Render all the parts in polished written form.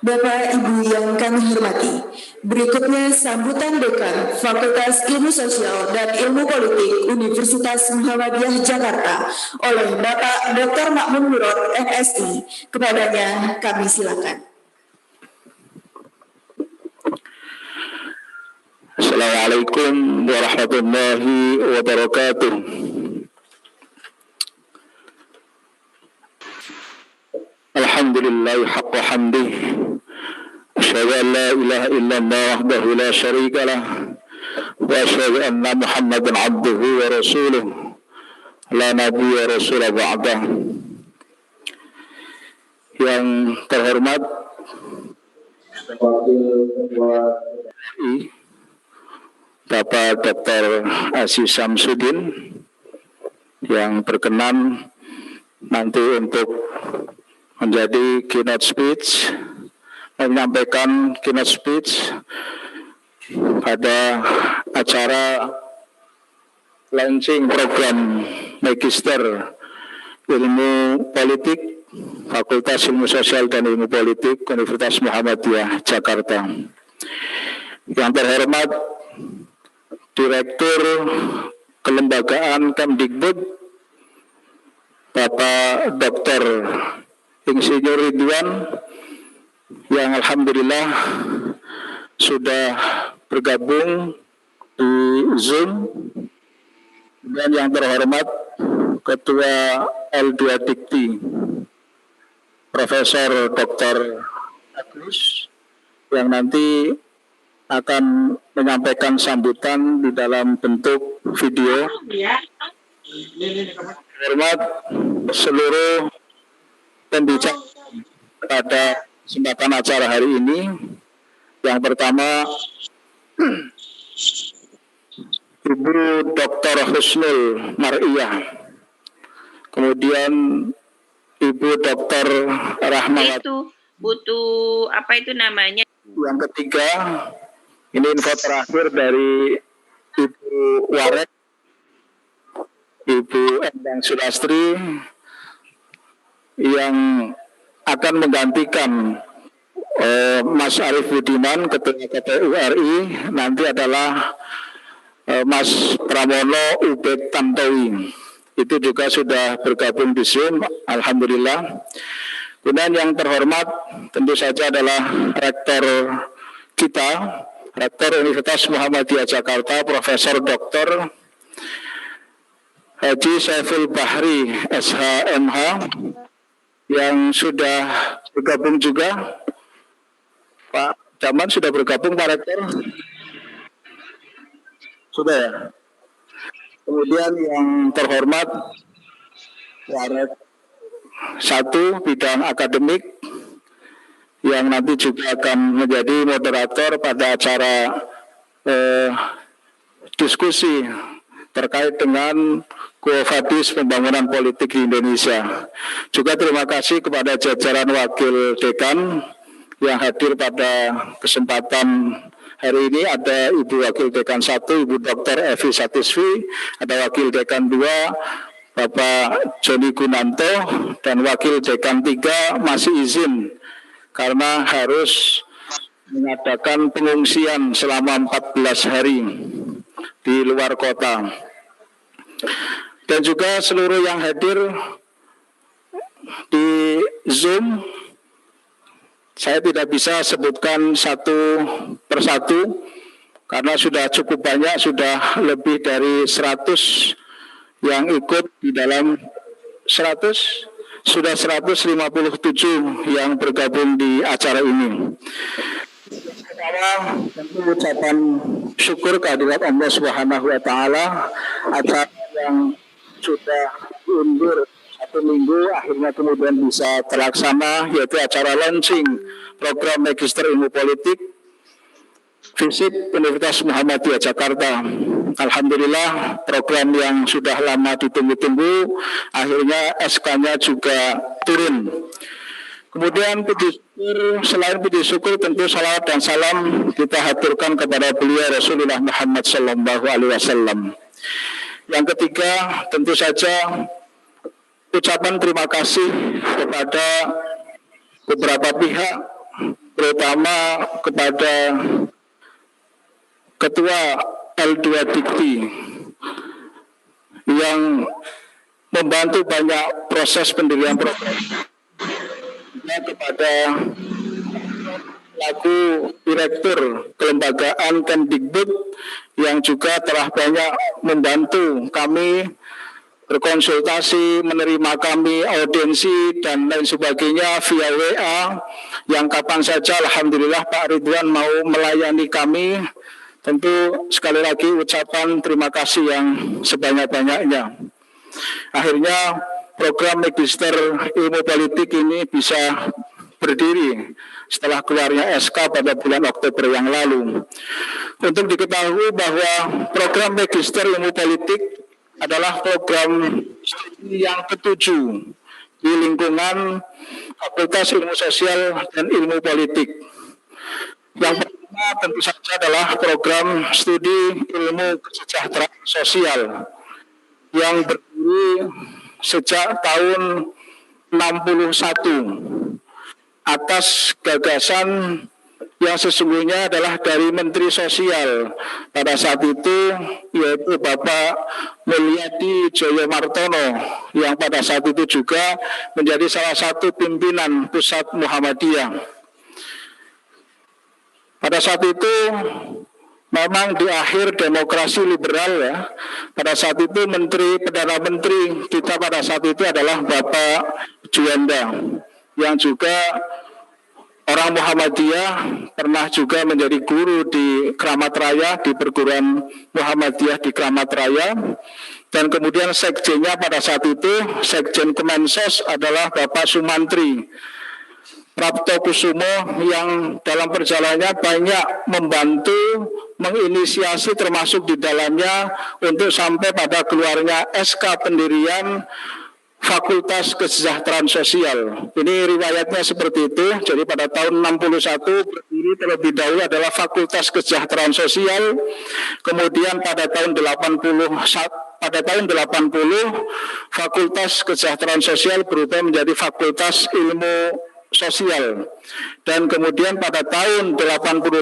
Bapak Ibu yang kami hormati, berikutnya sambutan Dekan Fakultas Ilmu Sosial dan Ilmu Politik Universitas Muhammadiyah Jakarta oleh Bapak Dr. Makmun Murad, MSI. Kepadanya kami silakan. Assalamualaikum warahmatullahi wabarakatuh. Alhamdulillahi haqqa hamdih. Asyhadu an la ilaha illallah wahdahu la syarika lah. Wa asyhadu anna Muhammadan abduhu wa rasuluh. La nabiyya rasulah ba'dah. Yang terhormat Wakil Ketua RI Bapak Dr. Aziz Samsudin yang berkenan nanti untuk menjadi keynote speech, menyampaikan keynote speech pada acara launching program Magister Ilmu Politik Fakultas Ilmu Sosial dan Ilmu Politik Universitas Muhammadiyah Jakarta. Yang terhormat Direktur Kelembagaan Kemdikbud Bapak Dr. Insinyur Ridwan yang alhamdulillah sudah bergabung di Zoom, dan yang terhormat Ketua L2 Dikti Profesor Dr. Agus yang nanti akan menyampaikan sambutan di dalam bentuk video. Hormat seluruh pembicara pada kesempatan acara hari ini. Yang pertama, Ibu Dr. Husnul Mar'iyah, kemudian Ibu Dr. Rahmawati. Itu butuh apa itu namanya? Yang ketiga, ini info terakhir dari Ibu Warek, Ibu Endang Sulastri, yang akan menggantikan Mas Arief Budiman, Ketua KPU RI, nanti adalah Mas Pramono Ubed Tantowi. Itu juga sudah bergabung di Zoom, alhamdulillah. Kemudian yang terhormat tentu saja adalah Rektor kita, Rektor Universitas Muhammadiyah Jakarta, Profesor Dr. Haji Saiful Bahri, SHMH, yang sudah bergabung juga. Pak Daman sudah bergabung, Pak Rektor? Sudah ya? Kemudian yang terhormat Warek 1 bidang akademik yang nanti juga akan menjadi moderator pada acara diskusi terkait dengan Kuofadis Pembangunan Politik di Indonesia. Juga terima kasih kepada jajaran Wakil Dekan yang hadir pada kesempatan hari ini. Ada Ibu Wakil Dekan 1, Ibu Dr. Evi Satisvi, ada Wakil Dekan 2, Bapak Joni Gunanto, dan Wakil Dekan 3 masih izin karena harus mengadakan pengungsian selama 14 hari di luar kota. Dan juga seluruh yang hadir di Zoom, saya tidak bisa sebutkan satu persatu karena sudah cukup banyak, sudah lebih dari 100 yang ikut di dalam 100, sudah 157 yang bergabung di acara ini. Pertama, tentu ucapan syukur kehadirat Allah Subhanahu wa taala, acara yang sudah diundur 1 minggu akhirnya kemudian bisa terlaksana, yaitu acara launching program Magister Ilmu Politik FISIP Universitas Muhammadiyah Jakarta. Alhamdulillah, program yang sudah lama ditunggu-tunggu akhirnya SK-nya juga turun. Kemudian selain puji syukur, tentu salawat dan salam kita haturkan kepada beliau Rasulullah Muhammad Sallallahu Alaihi Wasallam. Yang ketiga, tentu saja ucapan terima kasih kepada beberapa pihak, terutama kepada Ketua L2 Dikti yang membantu banyak proses pendirian program, kepada laku Direktur Kelembagaan Kemdikbud yang juga telah banyak membantu kami berkonsultasi, menerima kami audiensi dan lain sebagainya via WA, yang kapan saja alhamdulillah Pak Ridwan mau melayani kami. Tentu sekali lagi ucapan terima kasih yang sebanyak-banyaknya. Akhirnya program Magister Ilmu Politik ini bisa berdiri setelah keluarnya SK pada bulan Oktober yang lalu. Untuk diketahui bahwa program Magister Ilmu Politik adalah program studi yang ke-7 di lingkungan Fakultas Ilmu Sosial dan Ilmu Politik. Yang pertama tentu saja adalah program studi ilmu kesejahteraan sosial yang berdiri sejak tahun 61 atas gagasan yang sesungguhnya adalah dari Menteri Sosial pada saat itu, yaitu Bapak Mulyadi Joyomartono, yang pada saat itu juga menjadi salah satu pimpinan Pusat Muhammadiyah. Pada saat itu memang di akhir demokrasi liberal ya. Pada saat itu Perdana Menteri kita pada saat itu adalah Bapak Juanda, yang juga orang Muhammadiyah, pernah juga menjadi guru di Kramat Raya, di perguruan Muhammadiyah di Kramat Raya. Dan kemudian sekjennya pada saat itu, Sekjen Kemensos adalah Bapak Sumantri Prapto Kusumo, yang dalam perjalanannya banyak membantu, menginisiasi termasuk di dalamnya untuk sampai pada keluarnya SK pendirian Fakultas Kesejahteraan Sosial. Ini riwayatnya seperti itu. Jadi pada tahun 61 berdiri terlebih dahulu adalah Fakultas Kesejahteraan Sosial. Kemudian pada tahun 80 Fakultas Kesejahteraan Sosial berubah menjadi Fakultas Ilmu Sosial. Dan kemudian pada tahun 85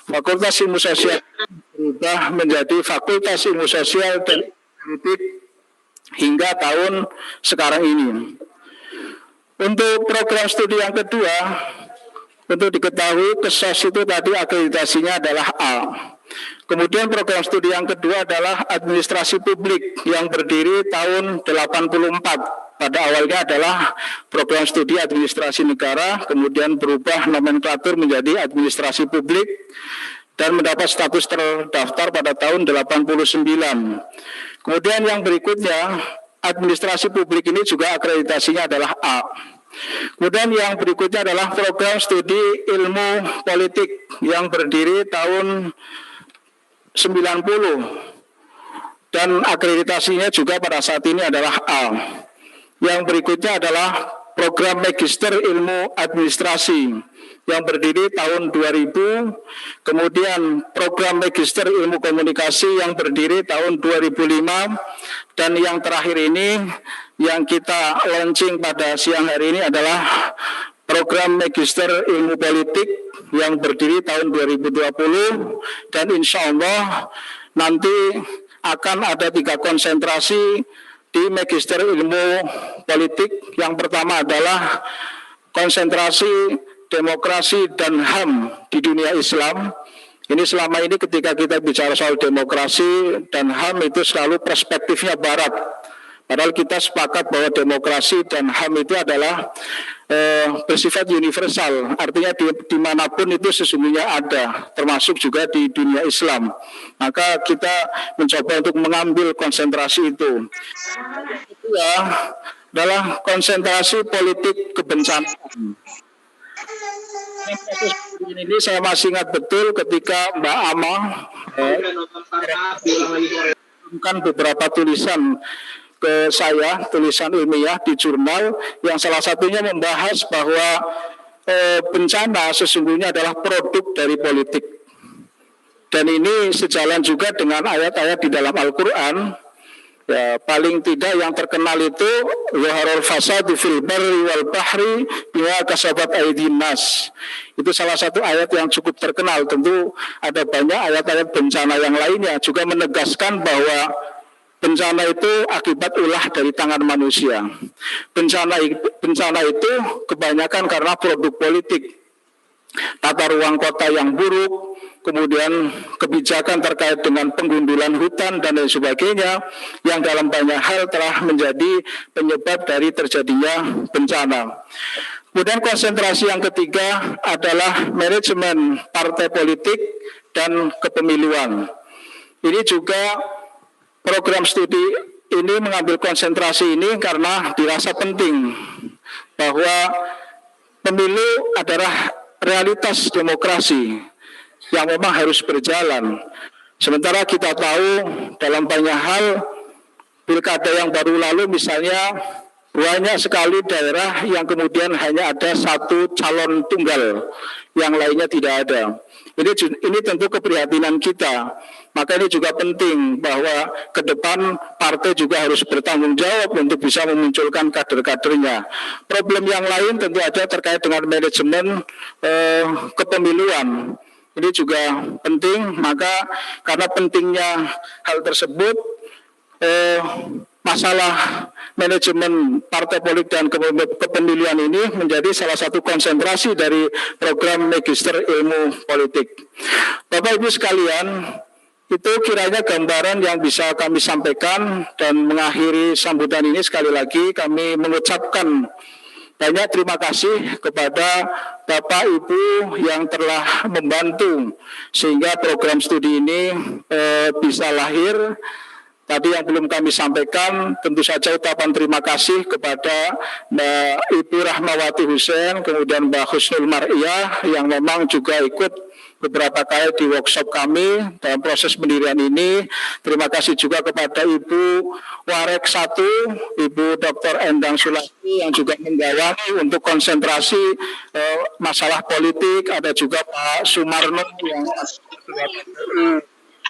Fakultas Ilmu Sosial berubah menjadi Fakultas Ilmu Sosial dan Politik hingga tahun sekarang ini. Untuk program studi yang kedua, untuk diketahui KESOS itu tadi akreditasinya adalah A. Kemudian program studi yang kedua adalah Administrasi Publik yang berdiri tahun 84. Pada awalnya adalah program studi Administrasi Negara, kemudian berubah nomenklatur menjadi Administrasi Publik dan mendapat status terdaftar pada tahun 89. Kemudian yang berikutnya, Administrasi Publik ini juga akreditasinya adalah A. Kemudian yang berikutnya adalah program studi Ilmu Politik yang berdiri tahun 90 dan akreditasinya juga pada saat ini adalah A. Yang berikutnya adalah program Magister Ilmu Administrasi yang berdiri tahun 2000, kemudian program Magister Ilmu Komunikasi yang berdiri tahun 2005, dan yang terakhir ini yang kita launching pada siang hari ini adalah program Magister Ilmu Politik yang berdiri tahun 2020, dan insya Allah nanti akan ada 3 konsentrasi di Magister Ilmu Politik. Yang pertama adalah konsentrasi demokrasi dan HAM di dunia Islam. Ini selama ini ketika kita bicara soal demokrasi dan HAM itu selalu perspektifnya Barat. Padahal kita sepakat bahwa demokrasi dan HAM itu adalah bersifat universal. Artinya dimanapun itu sesungguhnya ada, termasuk juga di dunia Islam. Maka kita mencoba untuk mengambil konsentrasi itu. Kedua adalah konsentrasi politik kebencanaan. Ini saya masih ingat betul ketika Mbak Ama mengirimkan beberapa tulisan ke saya, tulisan ilmiah di jurnal yang salah satunya membahas bahwa bencana sesungguhnya adalah produk dari politik. Dan ini sejalan juga dengan ayat-ayat di dalam Al-Quran Ya, paling tidak yang terkenal itu zaharul fasadu fil barri wal bahri bima kasabat aydin nas. Itu salah satu ayat yang cukup terkenal. Tentu ada banyak ayat-ayat bencana yang lainnya juga menegaskan bahwa bencana itu akibat ulah dari tangan manusia. Bencana itu kebanyakan karena produk politik. Tata ruang kota yang buruk, kemudian kebijakan terkait dengan penggundulan hutan dan lain sebagainya yang dalam banyak hal telah menjadi penyebab dari terjadinya bencana. Kemudian konsentrasi yang ketiga adalah manajemen partai politik dan kepemiluan. Ini juga program studi ini mengambil konsentrasi ini karena dirasa penting bahwa pemilu adalah realitas demokrasi yang memang harus berjalan. Sementara kita tahu dalam banyak hal pilkada yang baru lalu misalnya banyak sekali daerah yang kemudian hanya ada satu calon tunggal, yang lainnya tidak ada. Ini tentu keprihatinan kita. Maka ini juga penting bahwa ke depan partai juga harus bertanggung jawab untuk bisa memunculkan kader-kadernya. Problem yang lain tentu ada terkait dengan manajemen kepemiluan. Ini juga penting, maka karena pentingnya hal tersebut, masalah manajemen partai politik dan kepemiluan ini menjadi salah satu konsentrasi dari program Magister Ilmu Politik. Bapak Ibu sekalian, itu kiranya gambaran yang bisa kami sampaikan, dan mengakhiri sambutan ini sekali lagi kami mengucapkan banyak terima kasih kepada Bapak Ibu yang telah membantu sehingga program studi ini bisa lahir. Tadi yang belum kami sampaikan, tentu saja ucapan terima kasih kepada Mbak Ibu Rahmawati Hussein, kemudian Mbak Husnul Mar'iyah yang memang juga ikut beberapa kali di workshop kami dalam proses pendirian ini. Terima kasih juga kepada Ibu Warek 1, Ibu Dr. Endang Sulaki yang juga menggawangi untuk konsentrasi masalah politik. Ada juga Pak Sumarno yang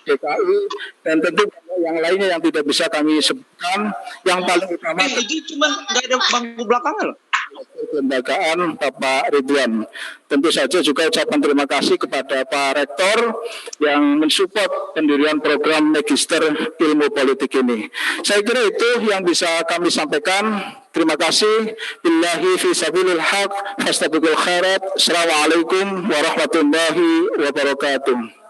DKI, dan tentu yang lainnya yang tidak bisa kami sebutkan. Yang paling utama itu cuma nggak ada bangku belakangnya loh. Kelembagaan Bapak Ridwan. Tentu saja juga ucapan terima kasih kepada Pak Rektor yang mensupport pendirian program Magister Ilmu Politik ini. Saya kira itu yang bisa kami sampaikan. Terima kasih. Billahi fi sabilil haq fastabiqul khairat. Assalamualaikum warahmatullahi wabarakatuh.